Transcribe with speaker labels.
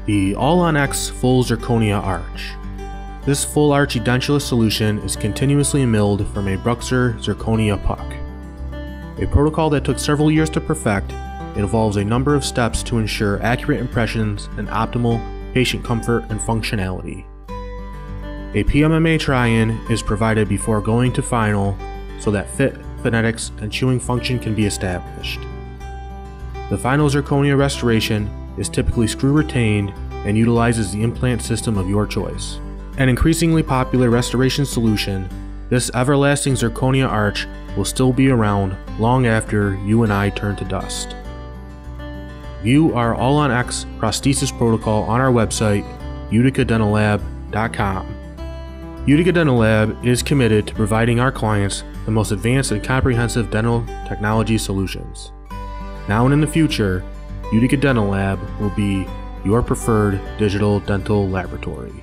Speaker 1: The All-on-X Full Zirconia Arch. This full arch edentulous solution is continuously milled from a Bruxer zirconia puck. A protocol that took several years to perfect, it involves a number of steps to ensure accurate impressions and optimal patient comfort and functionality. A PMMA try-in is provided before going to final so that fit, phonetics, and chewing function can be established. The final zirconia restoration is typically screw retained and utilizes the implant system of your choice. An increasingly popular restoration solution, this everlasting zirconia arch will still be around long after you and I turn to dust. View our All-on-X prosthesis protocol on our website, uticadentallab.com. Utica Dental Lab is committed to providing our clients the most advanced and comprehensive dental technology solutions. Now and in the future, Utica Dental Lab will be your preferred digital dental laboratory.